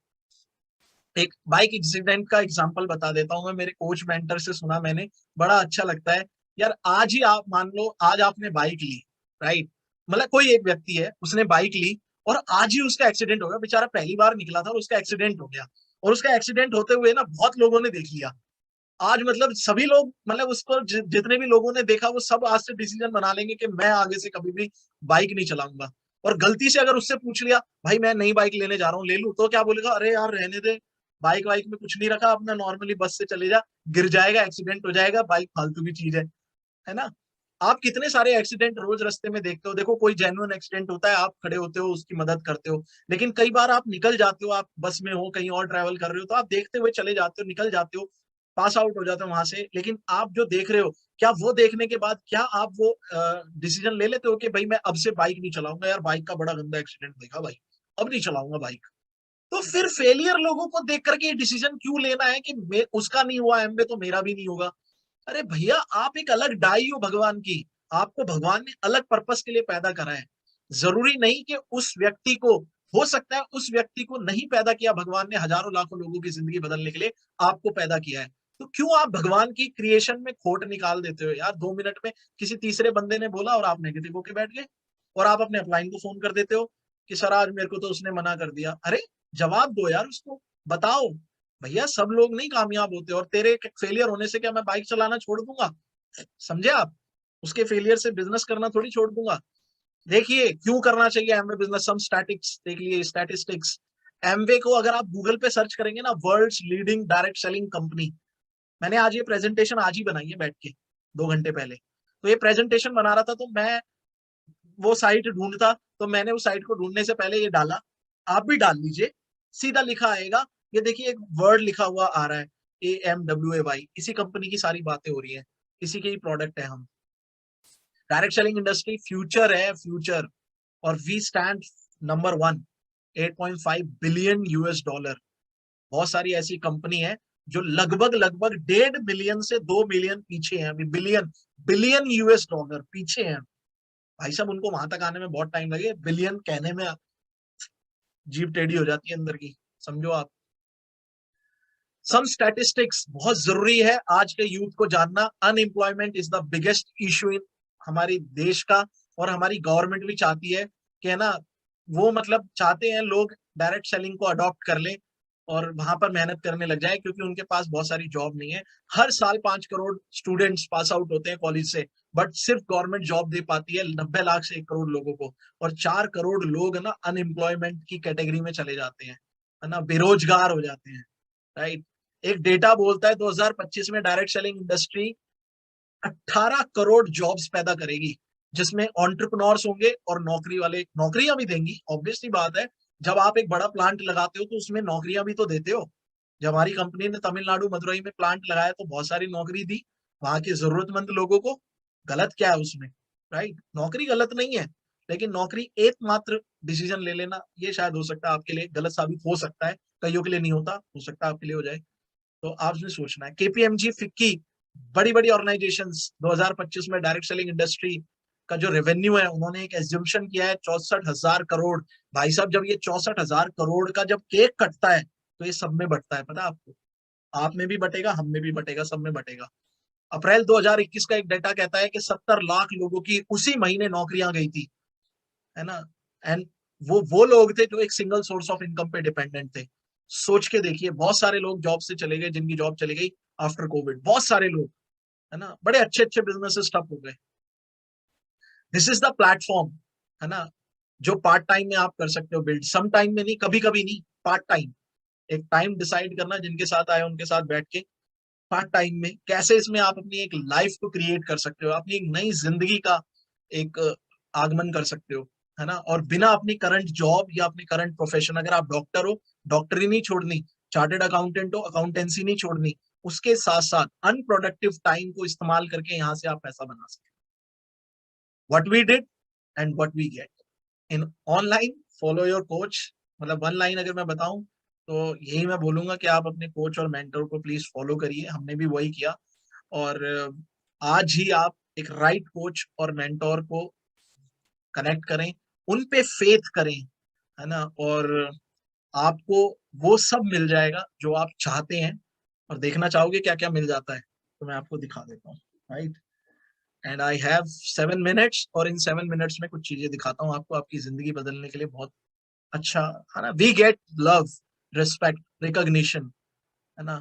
Speaker 2: एक बाइक एक्सीडेंट का एग्जांपल बता देता हूँ मैं, मेरे कोच मेंटर से सुना मैंने, बड़ा अच्छा लगता है। यार आज ही आप मान लो, आज आपने बाइक ली, राइट, मतलब कोई एक व्यक्ति है उसने बाइक ली, और आज ही उसका एक्सीडेंट हो गया, बेचारा पहली बार निकला था और उसका एक्सीडेंट हो गया, और उसका एक्सीडेंट होते हुए ना बहुत लोगों ने देख लिया। आज मतलब सभी लोग, मतलब उसको जितने भी लोगों ने देखा वो सब आज से डिसीजन बना लेंगे कि मैं आगे से कभी भी बाइक नहीं चलाऊंगा। और गलती से अगर उससे पूछ लिया भाई मैं नई बाइक लेने जा रहा हूँ, ले लूं, तो क्या बोलेगा, अरे यार रहने दे, बाइक वाइक में कुछ नहीं रखा, अपना नॉर्मली बस से चले जा, गिर जाएगा, एक्सीडेंट हो जाएगा, बाइक फालतू की चीज है ना। आप कितने सारे एक्सीडेंट रोज रास्ते में देखते हो, देखो कोई जेन्युइन एक्सीडेंट होता है, आप खड़े होते हो उसकी मदद करते हो, लेकिन कई बार आप निकल जाते हो, आप बस में हो कहीं और ट्रैवल कर रहे हो, तो आप देखते हुए चले जाते हो, निकल जाते हो, पास आउट हो जाते हो वहां से, लेकिन आप जो देख रहे हो, क्या वो देखने के बाद क्या आप वो डिसीजन ले लेते हो कि भाई मैं अब से बाइक नहीं चलाऊंगा, यार बाइक का बड़ा गंदा एक्सीडेंट देखा भाई, अब नहीं चलाऊंगा बाइक। तो फिर फेलियर लोगों को देख करके ये डिसीजन क्यों लेना है कि उसका नहीं हुआ एमवे तो मेरा भी नहीं होगा। अरे भैया आप एक अलग डाई हो भगवान की, आपको भगवान ने अलग पर्पस के लिए पैदा करा है। जरूरी नहीं कि उस व्यक्ति को, हो सकता है उस व्यक्ति को नहीं पैदा किया भगवान ने, हजारों लाखों लोगों की जिंदगी बदलने के लिए आपको पैदा किया है। तो क्यों आप भगवान की क्रिएशन में खोट निकाल देते हो यार, 2 मिनट में किसी तीसरे बंदे ने बोला और आप नेगेटिव होके बैठ गए, और आप अपने अपलाइन को फोन कर देते हो कि सर आज मेरे को तो उसने मना कर दिया। अरे जवाब दो यार उसको, बताओ भैया सब लोग नहीं कामयाब होते, और तेरे फेलियर होने से क्या मैं बाइक चलाना छोड़ दूंगा, समझे आप, उसके फेलियर से बिजनेस करना थोड़ी छोड़ दूंगा। देखिए क्यों करना चाहिए एमवे बिजनेस, सम स्टैटिक्स देख लिए, स्टैटिस्टिक्स। एमवे को अगर आप गूगल पे सर्च करेंगे ना, world's leading direct selling company, मैंने आज ये प्रेजेंटेशन आज ही बनाई है बैठ के 2 घंटे पहले। तो ये प्रेजेंटेशन बना रहा था तो मैं वो साइट ढूंढता, तो मैंने उस साइट को ढूंढने से पहले ये डाला, आप भी डाल लीजिए, सीधा लिखा आएगा। ये देखिए एक वर्ड लिखा हुआ आ रहा है, AMWAY, इसी कंपनी की सारी बातें हो रही है, इसी के ही प्रोडक्ट है हम। डायरेक्ट सेलिंग इंडस्ट्री फ्यूचर है, फ्यूचर। और we stand number 1, 8.5 billion US dollar. बहुत सारी ऐसी कंपनी है जो लगभग लगभग 1.5 मिलियन से 2 मिलियन पीछे हैं, अभी बिलियन, बिलियन US डॉलर पीछे हैं। भाई साहब उनको वहां तक आने में बहुत टाइम लगे, बिलियन कहने में जीभ टेढ़ी हो जाती है अंदर की, समझो आप। सम स्टैटिस्टिक्स बहुत जरूरी है आज के यूथ को जानना। Unemployment is the biggest issue in हमारी देश का, और हमारी गवर्नमेंट भी चाहती है कि है ना, वो मतलब चाहते हैं लोग डायरेक्ट सेलिंग को अडॉप्ट कर लें और वहां पर मेहनत करने लग जाए, क्योंकि उनके पास बहुत सारी जॉब नहीं है। हर साल 5 करोड़ स्टूडेंट्स पास आउट होते हैं कॉलेज से, बट सिर्फ गवर्नमेंट जॉब दे पाती है 90 लाख से 1 करोड़ लोगों को, और 4 करोड़ लोग ना अनएम्प्लॉयमेंट की कैटेगरी में चले जाते हैं, है ना, बेरोजगार हो जाते हैं, राइट। एक डेटा बोलता है 2025 में direct selling industry 18 crore jobs पैदा करेगी, जिसमें एंटरप्रेन्योर्स होंगे और नौकरी वाले नौकरियां भी देंगी, ऑब्वियसली बात है। जब आप एक बड़ा प्लांट लगाते हो तो उसमें नौकरियां भी तो देते हो। जब हमारी कंपनी ने तमिलनाडु मदुरई में प्लांट लगाया तो बहुत सारी नौकरी दी वहां के जरूरतमंद लोगों को। गलत क्या है उसमें, राइट, नौकरी गलत नहीं है, लेकिन नौकरी एकमात्र डिसीजन ले लेना ये शायद हो सकता है आपके लिए गलत साबित हो सकता है, कईयों के लिए नहीं होता, हो सकता है आपके लिए हो जाए। तो आपने सोचना है। KPMG, फिक्की, बड़ी बड़ी ऑर्गेनाइजेशंस 2025 में डायरेक्ट सेलिंग इंडस्ट्री का जो रेवेन्यू है उन्होंने एक एज्यूम्शन किया है 64,000 करोड़। भाई साहब जब ये 64,000 करोड़ का जब केक कटता है तो ये सब में बटता है, पता है आपको, आप में भी बटेगा, हम में भी बटेगा, सब में बटेगा। अप्रैल 2021 का एक डेटा कहता है कि 70 लाख लोगों की उसी महीने नौकरियां गई थी, है ना। एंड वो लोग थे जो एक सिंगल सोर्स ऑफ इनकम पे डिपेंडेंट थे। सोच के देखिए बहुत सारे लोग जॉब से चले गए, जिनकी जॉब चली गई आफ्टर कोविड, बहुत सारे लोग, है ना, बड़े अच्छे अच्छे बिजनेसेस ठप हो गए। दिस इज द प्लेटफॉर्म, है ना, जो पार्ट टाइम में आप कर सकते हो बिल्ड, सम टाइम में नहीं, कभी कभी नहीं, पार्ट टाइम। एक टाइम डिसाइड करना, जिनके साथ आए उनके साथ बैठ के पार्ट टाइम में कैसे इसमें आप अपनी एक लाइफ को क्रिएट कर सकते हो, अपनी एक नई जिंदगी का एक आगमन कर सकते हो, है ना। और बिना अपनी करंट जॉब या अपनी करंट प्रोफेशन, अगर आप डॉक्टर हो डॉक्टरी नहीं छोड़नी, चार्टेड अकाउंटेंट हो अकाउंटेंसी नहीं छोड़नी, उसके साथ साथ अनप्रोडक्टिव टाइम को इस्तेमाल करके यहाँ से आप पैसा बना सकते हो। What we did and what we get in online, follow your coach. मतलब 1 लाइन अगर मैं बताऊं तो यही मैं बोलूंगा कि आप अपने कोच और मेंटर को प्लीज फॉलो करिए, हमने भी वही किया। और आज ही आप एक राइट कोच और मेंटोर को कनेक्ट करें, उन पे फेथ करें, है ना, और आपको वो सब मिल जाएगा जो आप चाहते हैं। और देखना चाहोगे क्या क्या मिल जाता है, तो मैं आपको दिखा देता हूँ, right. And I have 7 minutes, और इन 7 मिनट्स में कुछ चीजें दिखाता हूँ आपको, आपकी जिंदगी बदलने के लिए बहुत अच्छा है ना, we get love, respect, recognition, है ना।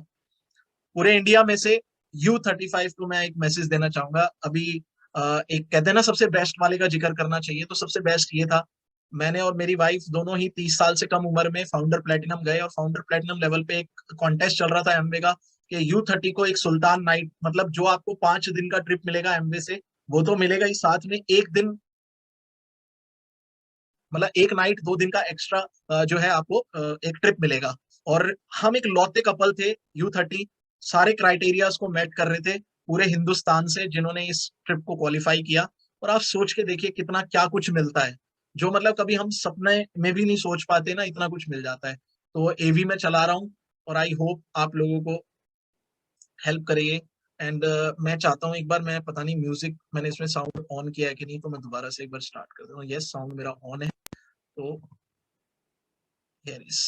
Speaker 2: पूरे इंडिया में से U35 को मैं एक मैसेज देना चाहूंगा अभी। एक कहते हैं ना सबसे बेस्ट वाले का जिक्र करना चाहिए, तो सबसे बेस्ट ये था, मैंने और मेरी वाइफ दोनों ही 30 साल से कम उम्र में फाउंडर प्लेटिनम गए, और फाउंडर प्लेटिनम लेवल पे एक कॉन्टेस्ट चल रहा था एमवे का कि U30 को एक सुल्तान नाइट, मतलब जो आपको 5 दिन का ट्रिप मिलेगा एमवे से, वो तो मिलेगा ही, साथ में एक दिन, मतलब एक नाइट 2 दिन का एक्स्ट्रा जो है आपको एक ट्रिप मिलेगा। और हम एक लौते कपल थे U30, सारे क्राइटेरियाज को मेट कर रहे थे पूरे हिंदुस्तान से, जिन्होंने इस ट्रिप को क्वालिफाई किया। और आप सोच के देखिए कितना क्या कुछ मिलता है, जो मतलब कभी हम सपने में भी नहीं सोच पाते ना, इतना कुछ मिल जाता है। तो एवी में चला रहा हूँ, और आई होप आप लोगों को हेल्प करिए। एंड मैं चाहता हूँ एक बार, मैं पता नहीं म्यूजिक मैंने इसमें साउंड ऑन किया है कि नहीं, तो मैं दोबारा से एक बार स्टार्ट कर देता हूँ। यस, साउंड मेरा ऑन है, तो here is।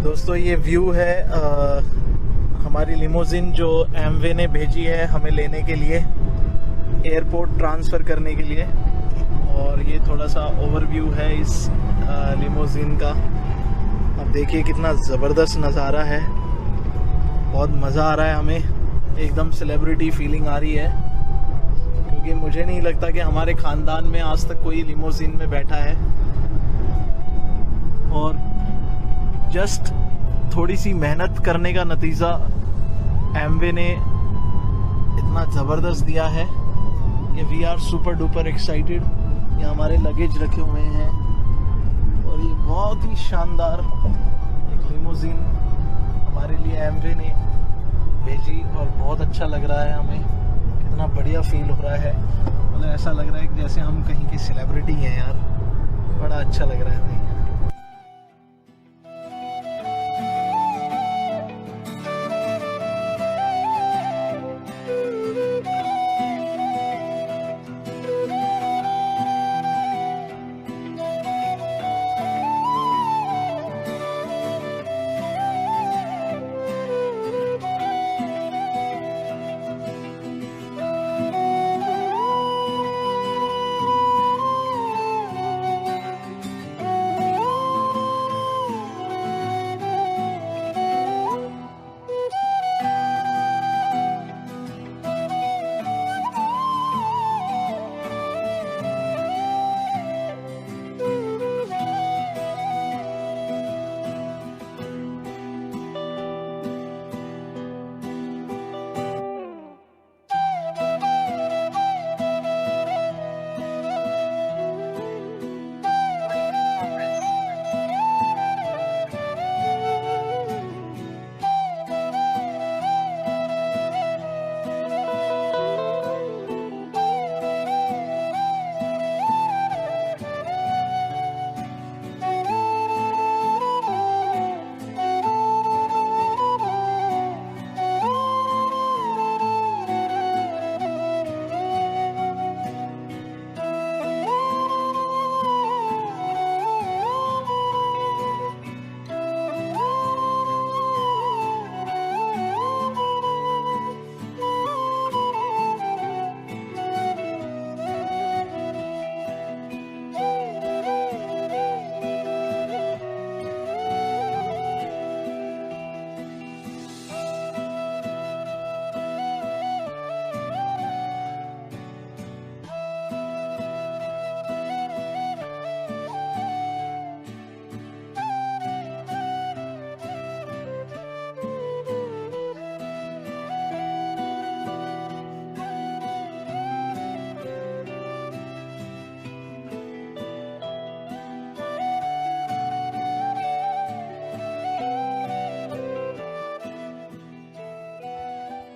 Speaker 2: दोस्तों ये व्यू है हमारी लिमोजिन जो एमवे ने भेजी है हमें लेने के लिए, एयरपोर्ट ट्रांसफ़र करने के लिए। और ये थोड़ा सा ओवरव्यू है इस लिमोजिन का। अब देखिए कितना ज़बरदस्त नज़ारा है, बहुत मज़ा आ रहा है हमें, एकदम सेलिब्रिटी फीलिंग आ रही है, क्योंकि मुझे नहीं लगता कि हमारे ख़ानदान में आज तक कोई लिमोजिन में बैठा है। और जस्ट थोड़ी सी मेहनत करने का नतीजा एमवे ने इतना ज़बरदस्त दिया है कि we are super duper excited. ये हमारे लगेज रखे हुए हैं, और ये बहुत ही शानदार एक लिमोजिन हमारे लिए एमवे ने भेजी, और बहुत अच्छा लग रहा है हमें, कितना बढ़िया फील हो रहा है। मतलब ऐसा लग रहा है कि जैसे हम कहीं की सेलिब्रिटी हैं यार, बड़ा अच्छा लग रहा है भाई।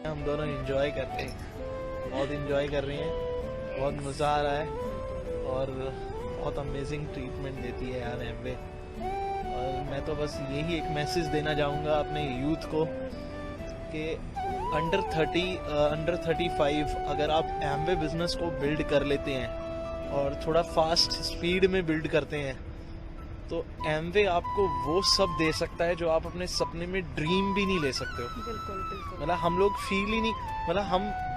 Speaker 2: हम दोनों एंजॉय करते हैं, बहुत एंजॉय कर रही हैं, बहुत मज़ा आ रहा है, और बहुत अमेजिंग ट्रीटमेंट देती है यार एमवे। और मैं तो बस यही एक मैसेज देना चाहूँगा अपने यूथ को कि अंडर 35 अगर आप एमवे बिजनेस को बिल्ड कर लेते हैं
Speaker 3: और थोड़ा फास्ट स्पीड में बिल्ड करते हैं, तो एमवे आपको वो सब दे सकता है जो आप अपने सपने में ड्रीम भी नहीं ले सकते हो।
Speaker 4: बिल्कुल बिल्कुल।
Speaker 3: मतलब हम लोग फील ही नहीं,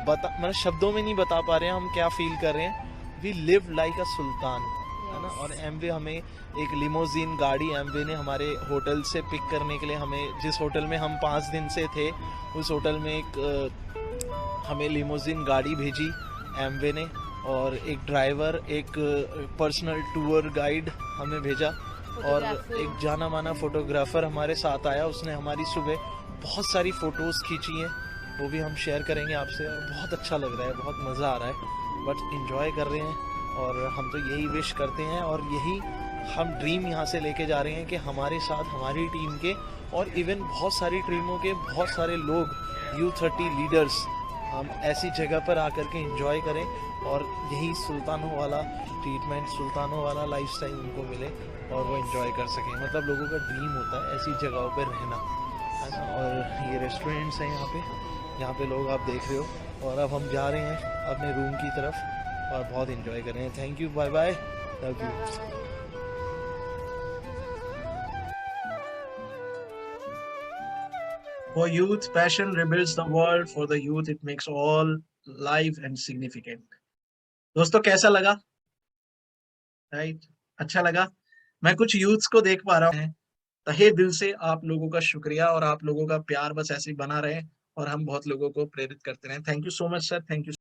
Speaker 3: मतलब शब्दों में नहीं बता पा रहे हैं हम क्या फील कर रहे हैं। वी लिव लाइक अ सुल्तान, है ना। और एमवे हमें एक लिमोजीन गाड़ी एमवे ने हमारे होटल से पिक करने के लिए, हमें जिस होटल में हम 5 दिन से थे उस होटल में हमें लिमोजीन गाड़ी भेजी एमवे ने, और एक ड्राइवर, एक पर्सनल टूर गाइड हमें भेजा, और एक जाना माना फोटोग्राफर हमारे साथ आया। उसने हमारी सुबह बहुत सारी फ़ोटोज़ खींची हैं, वो भी हम शेयर करेंगे आपसे। और बहुत अच्छा लग रहा है, बहुत मज़ा आ रहा है, बट इंजॉय कर रहे हैं। और हम तो यही विश करते हैं, और यही हम ड्रीम यहाँ से लेके जा रहे हैं कि हमारे साथ हमारी टीम के और इवन बहुत सारी टीमों के बहुत सारे लोग, U30 लीडर्स, हम ऐसी जगह पर आकर के एंजॉय करें, और यही सुल्तानों वाला ट्रीटमेंट, सुल्तानों वाला लाइफस्टाइल उनको मिले और वो एंजॉय कर सकें। मतलब लोगों का ड्रीम होता है ऐसी जगहों पर रहना, है ना। और ये रेस्टोरेंट्स हैं यहाँ पे लोग आप देख रहे हो। और अब हम जा रहे हैं अपने रूम की तरफ और बहुत एंजॉय कर रहे हैं। Thank you, bye bye, love you.
Speaker 2: For youth, passion rebuilds the world. For the youth, it makes all life and significant. दोस्तों कैसा लगा? राइट, अच्छा लगा। मैं कुछ यूथ्स को देख पा रहा हूँ। तहे दिल से आप लोगों का शुक्रिया, और आप लोगों का प्यार बस ऐसे ही बना रहे, और हम बहुत लोगों को प्रेरित करते रहें। Thank you so much sir, thank you.